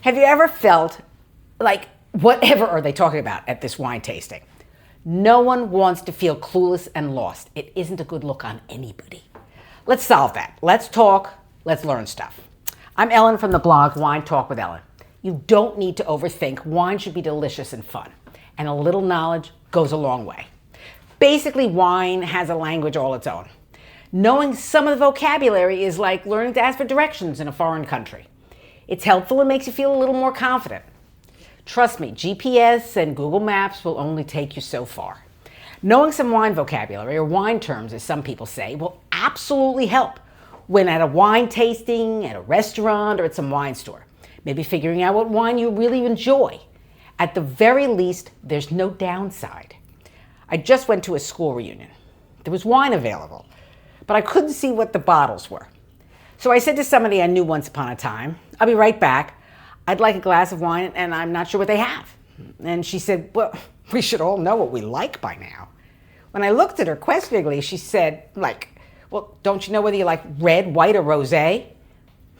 Have you ever felt like, whatever are they talking about at this wine tasting? No one wants to feel clueless and lost. It isn't a good look on anybody. Let's solve that. Let's talk. Let's learn stuff. I'm Ellen from the blog Wine Talk with Ellen. You don't need to overthink. Wine should be delicious and fun. And a little knowledge goes a long way. Basically, wine has a language all its own. Knowing some of the vocabulary is like learning to ask for directions in a foreign country. It's helpful and makes you feel a little more confident. Trust me, GPS and Google Maps will only take you so far. Knowing some wine vocabulary, or wine terms as some people say, will absolutely help when at a wine tasting, at a restaurant, or at some wine store. Maybe figuring out what wine you really enjoy. At the very least, there's no downside. I just went to a school reunion. There was wine available, but I couldn't see what the bottles were. So I said to somebody I knew once upon a time, I'll be right back. I'd like a glass of wine and I'm not sure what they have. And she said, well, we should all know what we like by now. When I looked at her questioningly, she said, well, don't you know whether you like red, white, or rosé?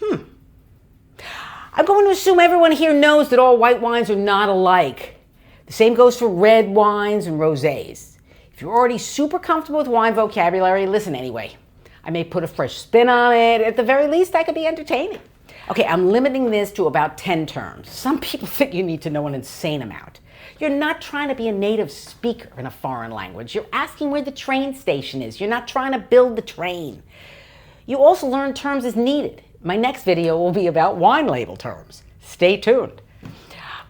I'm going to assume everyone here knows that all white wines are not alike. The same goes for red wines and rosés. If you're already super comfortable with wine vocabulary, listen anyway. I may put a fresh spin on it. At the very least, I could be entertaining. Okay, I'm limiting this to about 10 terms. Some people think you need to know an insane amount. You're not trying to be a native speaker in a foreign language. You're asking where the train station is. You're not trying to build the train. You also learn terms as needed. My next video will be about wine label terms. Stay tuned.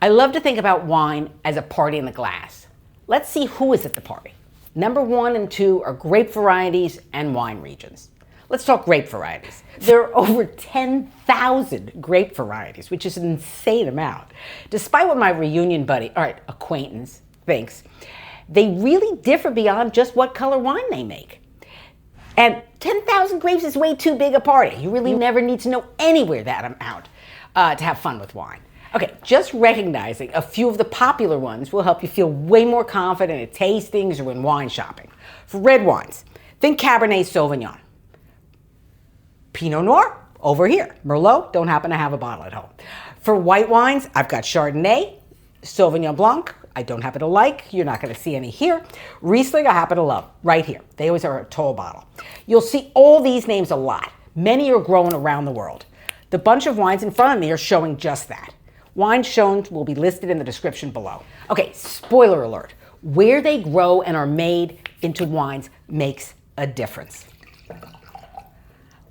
I love to think about wine as a party in the glass. Let's see who is at the party. Number 1 and 2 are grape varieties and wine regions. Let's talk grape varieties. There are over 10,000 grape varieties, which is an insane amount. Despite what my reunion buddy, acquaintance, thinks, they really differ beyond just what color wine they make. And 10,000 grapes is way too big a party. You really never need to know anywhere that amount to have fun with wine. Okay, just recognizing a few of the popular ones will help you feel way more confident at tastings or when wine shopping. For red wines, think Cabernet Sauvignon. Pinot Noir, over here. Merlot, don't happen to have a bottle at home. For white wines, I've got Chardonnay, Sauvignon Blanc, I don't happen to like, you're not gonna see any here. Riesling, I happen to love, right here. They always are a tall bottle. You'll see all these names a lot. Many are grown around the world. The bunch of wines in front of me are showing just that. Wines shown will be listed in the description below. Okay, spoiler alert. Where they grow and are made into wines makes a difference.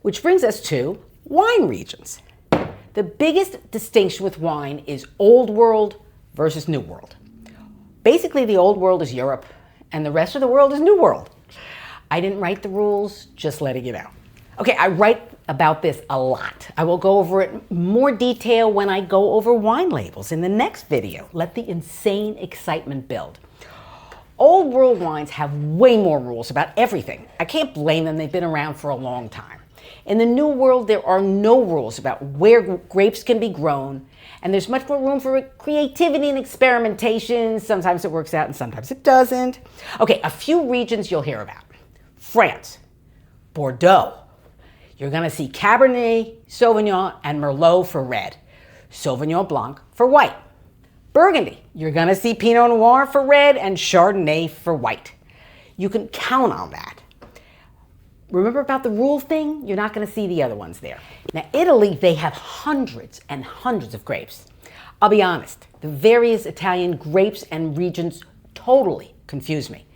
Which brings us to wine regions. The biggest distinction with wine is Old World versus New World. Basically, the Old World is Europe, and the rest of the world is New World. I didn't write the rules, just letting you know. Okay, I write about this a lot. I will go over it in more detail when I go over wine labels in the next video. Let the insane excitement build. Old World wines have way more rules about everything. I can't blame them, they've been around for a long time. In the New World, there are no rules about where grapes can be grown, and there's much more room for creativity and experimentation. Sometimes it works out and sometimes it doesn't. Okay, a few regions you'll hear about. France, Bordeaux. You're gonna see Cabernet, Sauvignon, and Merlot for red. Sauvignon Blanc for white. Burgundy, you're gonna see Pinot Noir for red and Chardonnay for white. You can count on that. Remember about the rule thing? You're not gonna see the other ones there. Now, Italy, they have hundreds and hundreds of grapes. I'll be honest, the various Italian grapes and regions totally confuse me.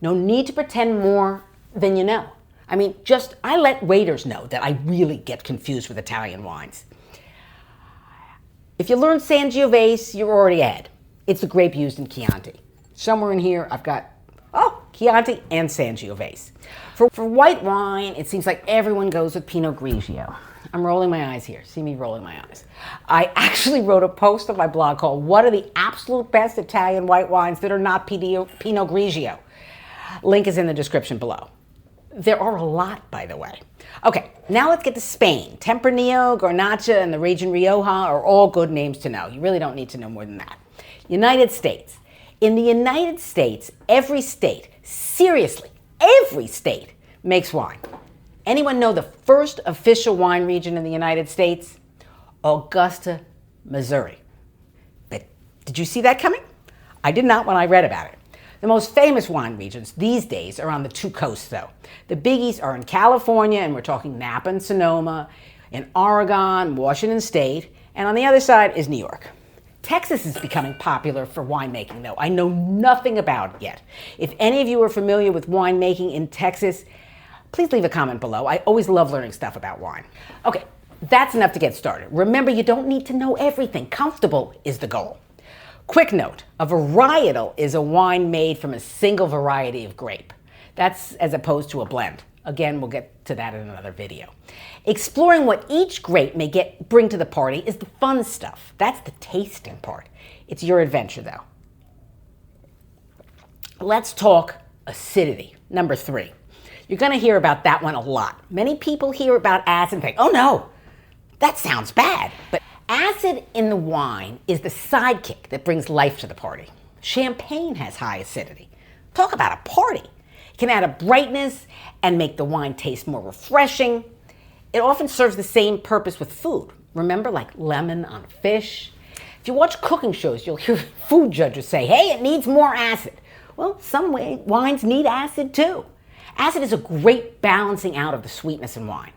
No need to pretend more than you know. I let waiters know that I really get confused with Italian wines. If you learn Sangiovese, you're already ahead. It's the grape used in Chianti. Somewhere in here, I've got, Chianti and Sangiovese. For white wine, it seems like everyone goes with Pinot Grigio. I'm rolling my eyes here. See me rolling my eyes. I actually wrote a post on my blog called, What are the absolute best Italian white wines that are not Pinot Grigio? Link is in the description below. There are a lot, by the way. Okay, now let's get to Spain. Tempranillo, Garnacha, and the region Rioja are all good names to know. You really don't need to know more than that. United States. In the United States, every state, seriously, every state makes wine. Anyone know the first official wine region in the United States? Augusta, Missouri. But did you see that coming? I did not when I read about it. The most famous wine regions these days are on the two coasts, though. The biggies are in California, and we're talking Napa and Sonoma, in Oregon, Washington State, and on the other side is New York. Texas is becoming popular for winemaking, though. I know nothing about it yet. If any of you are familiar with winemaking in Texas, please leave a comment below. I always love learning stuff about wine. Okay, that's enough to get started. Remember, you don't need to know everything. Comfortable is the goal. Quick note, a varietal is a wine made from a single variety of grape. That's as opposed to a blend. Again, we'll get to that in another video. Exploring what each grape may bring to the party is the fun stuff. That's the tasting part. It's your adventure, though. Let's talk acidity, number 3. You're going to hear about that one a lot. Many people hear about acid and think, oh no, that sounds bad. But acid in the wine is the sidekick that brings life to the party. Champagne has high acidity. Talk about a party. It can add a brightness and make the wine taste more refreshing. It often serves the same purpose with food. Remember, like lemon on fish? If you watch cooking shows, you'll hear food judges say, hey, it needs more acid. Well, some wines need acid too. Acid is a great balancing out of the sweetness in wine.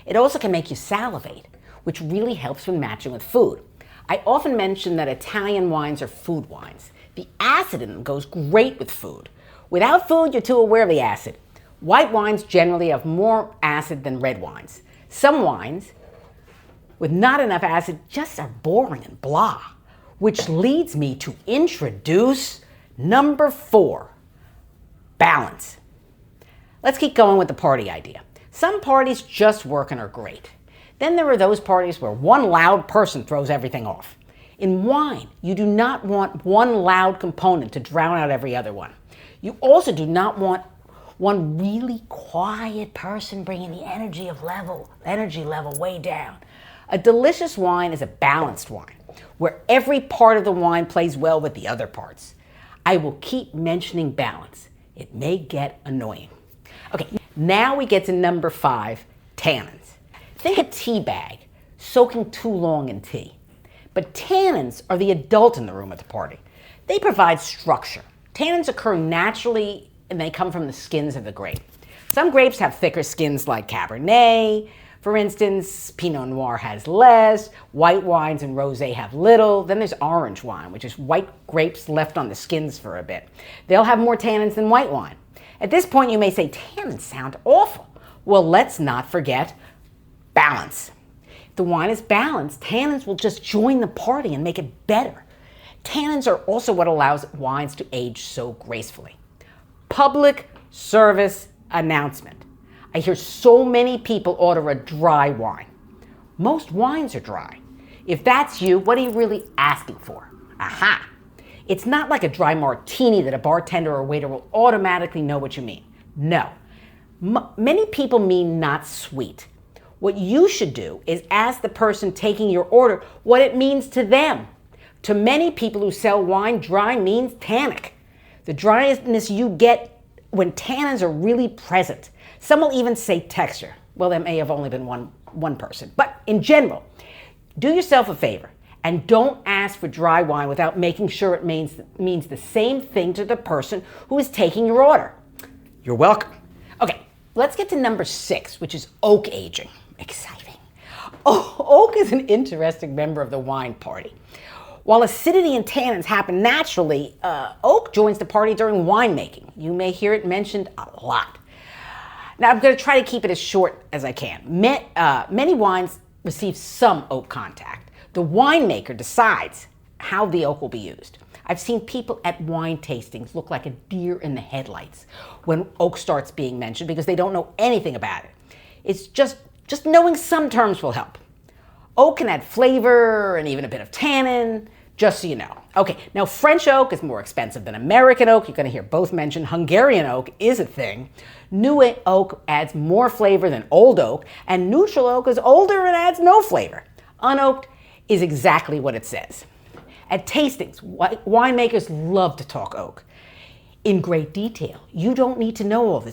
It also can make you salivate, which really helps when matching with food. I often mention that Italian wines are food wines. The acid in them goes great with food. Without food, you're too aware of the acid. White wines generally have more acid than red wines. Some wines with not enough acid just are boring and blah, which leads me to introduce number 4, balance. Let's keep going with the party idea. Some parties just work and are great. Then there are those parties where one loud person throws everything off. In wine, you do not want one loud component to drown out every other one. You also do not want one really quiet person bringing the energy level way down. A delicious wine is a balanced wine, where every part of the wine plays well with the other parts. I will keep mentioning balance. It may get annoying. Okay, now we get to number 5, tannins. Think a tea bag soaking too long in tea. But tannins are the adult in the room at the party. They provide structure. Tannins occur naturally and they come from the skins of the grape. Some grapes have thicker skins like Cabernet. For instance, Pinot Noir has less, white wines and rosé have little. Then there's orange wine, which is white grapes left on the skins for a bit. They'll have more tannins than white wine. At this point, you may say, tannins sound awful. Well, let's not forget balance. If the wine is balanced, tannins will just join the party and make it better. Tannins are also what allows wines to age so gracefully. Public service announcement. I hear so many people order a dry wine. Most wines are dry. If that's you, what are you really asking for? Aha! It's not like a dry martini that a bartender or waiter will automatically know what you mean. No. Many people mean not sweet. What you should do is ask the person taking your order what it means to them. To many people who sell wine, dry means tannic. The dryness you get when tannins are really present. Some will even say texture. Well, there may have only been one person. But in general, do yourself a favor and don't ask for dry wine without making sure it means the same thing to the person who is taking your order. You're welcome. Okay, let's get to number 6, which is oak aging. Exciting. Oh, oak is an interesting member of the wine party. While acidity and tannins happen naturally, oak joins the party during winemaking. You may hear it mentioned a lot. Now, I'm going to try to keep it as short as I can. Many wines receive some oak contact. The winemaker decides how the oak will be used. I've seen people at wine tastings look like a deer in the headlights when oak starts being mentioned because they don't know anything about it. It's just knowing some terms will help. Oak can add flavor and even a bit of tannin, just so you know. Okay, now French oak is more expensive than American oak. You're going to hear both mentioned. Hungarian oak is a thing. New oak adds more flavor than old oak, and neutral oak is older and adds no flavor. Unoaked is exactly what it says. At tastings, winemakers love to talk oak in great detail. You don't need to know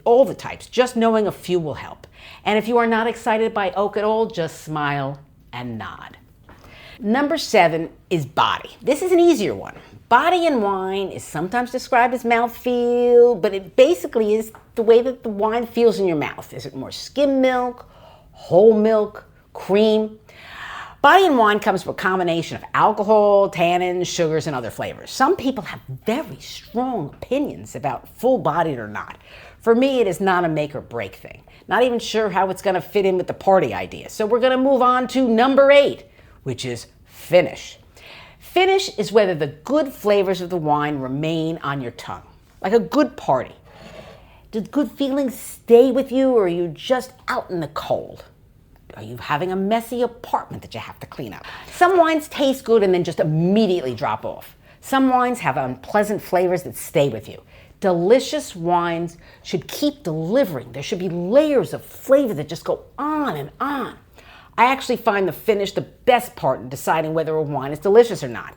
all the types. Just knowing a few will help. And if you are not excited by oak at all, just smile and nod. Number 7 is body. This is an easier one. Body in wine is sometimes described as mouthfeel, but it basically is the way that the wine feels in your mouth. Is it more skim milk, whole milk, cream? Body in wine comes from a combination of alcohol, tannins, sugars, and other flavors. Some people have very strong opinions about full-bodied or not. For me, it is not a make or break thing. Not even sure how it's going to fit in with the party idea. So we're going to move on to number 8, which is finish. Finish is whether the good flavors of the wine remain on your tongue, like a good party. Do good feelings stay with you, or are you just out in the cold? Are you having a messy apartment that you have to clean up? Some wines taste good and then just immediately drop off. Some wines have unpleasant flavors that stay with you. Delicious wines should keep delivering. There should be layers of flavor that just go on and on. I actually find the finish the best part in deciding whether a wine is delicious or not.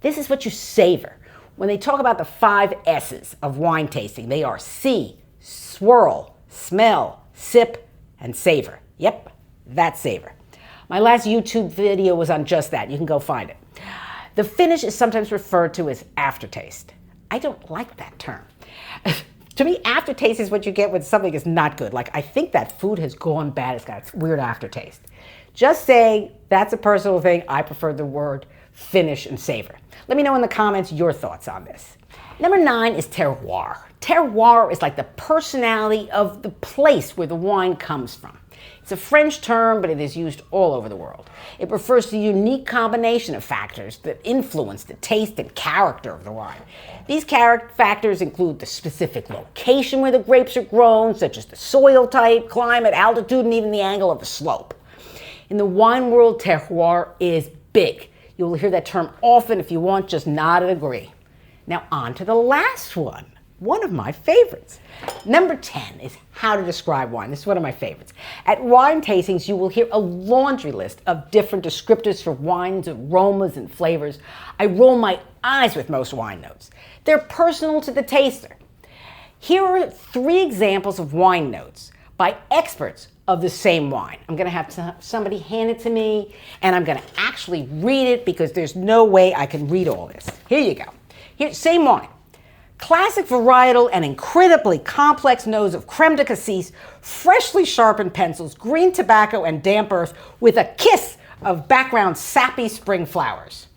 This is what you savor. When they talk about the 5 S's of wine tasting, they are see, swirl, smell, sip, and savor. Yep, that's savor. My last YouTube video was on just that. You can go find it. The finish is sometimes referred to as aftertaste. I don't like that term. To me, aftertaste is what you get when something is not good. Like, I think that food has gone bad. It's got a weird aftertaste. Just saying, that's a personal thing. I prefer the word finish and savor. Let me know in the comments your thoughts on this. Number 9 is terroir. Terroir is like the personality of the place where the wine comes from. It's a French term, but it is used all over the world. It refers to the unique combination of factors that influence the taste and character of the wine. These factors include the specific location where the grapes are grown, such as the soil type, climate, altitude, and even the angle of the slope. In the wine world, terroir is big. You will hear that term often. If you want, just nod and agree. Now on to the last one of my favorites. Number 10 is how to describe wine. This is one of my favorites. At wine tastings, you will hear a laundry list of different descriptors for wines, aromas, and flavors. I roll my eyes with most wine notes. They're personal to the taster. Here are 3 examples of wine notes by experts of the same wine. I'm going to have somebody hand it to me, and I'm going to actually read it because there's no way I can read all this. Here you go. Here, same wine. Classic varietal and incredibly complex nose of creme de cassis, freshly sharpened pencils, green tobacco, and damp earth with a kiss of background sappy spring flowers.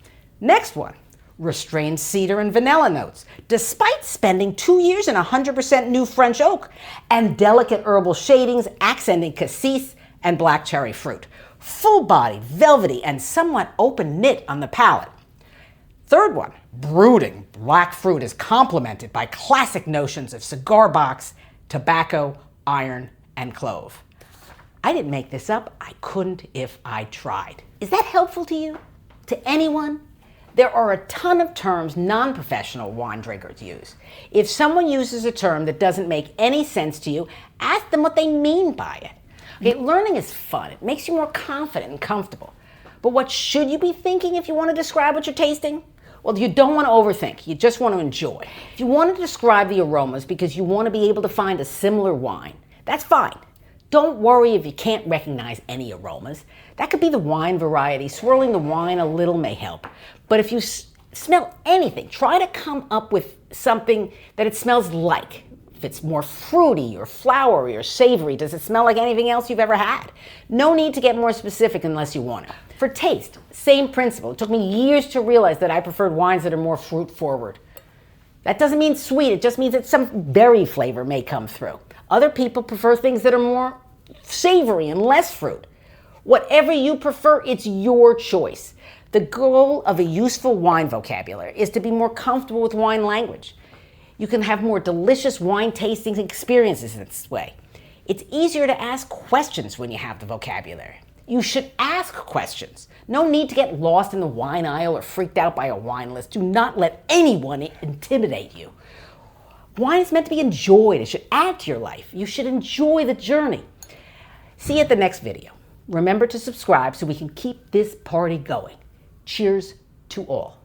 Next one, restrained cedar and vanilla notes, despite spending 2 years in 100% new French oak, and delicate herbal shadings accenting cassis and black cherry fruit. Full-bodied, velvety, and somewhat open knit on the palate. Third one, brooding black fruit is complemented by classic notions of cigar box, tobacco, iron, and clove. I didn't make this up. I couldn't if I tried. Is that helpful to you? To anyone? There are a ton of terms non-professional wine drinkers use. If someone uses a term that doesn't make any sense to you, ask them what they mean by it. Okay, learning is fun. It makes you more confident and comfortable. But what should you be thinking if you want to describe what you're tasting? Well, you don't want to overthink. You just want to enjoy. If you want to describe the aromas because you want to be able to find a similar wine, that's fine. Don't worry if you can't recognize any aromas. That could be the wine variety. Swirling the wine a little may help. But if you smell anything, try to come up with something that it smells like. If it's more fruity or flowery or savory, does it smell like anything else you've ever had? No need to get more specific unless you want to. For taste, same principle. It took me years to realize that I preferred wines that are more fruit forward. That doesn't mean sweet, it just means that some berry flavor may come through. Other people prefer things that are more savory and less fruit. Whatever you prefer, it's your choice. The goal of a useful wine vocabulary is to be more comfortable with wine language. You can have more delicious wine tasting experiences this way. It's easier to ask questions when you have the vocabulary. You should ask questions. No need to get lost in the wine aisle or freaked out by a wine list. Do not let anyone intimidate you. Wine is meant to be enjoyed. It should add to your life. You should enjoy the journey. See you at the next video. Remember to subscribe so we can keep this party going. Cheers to all.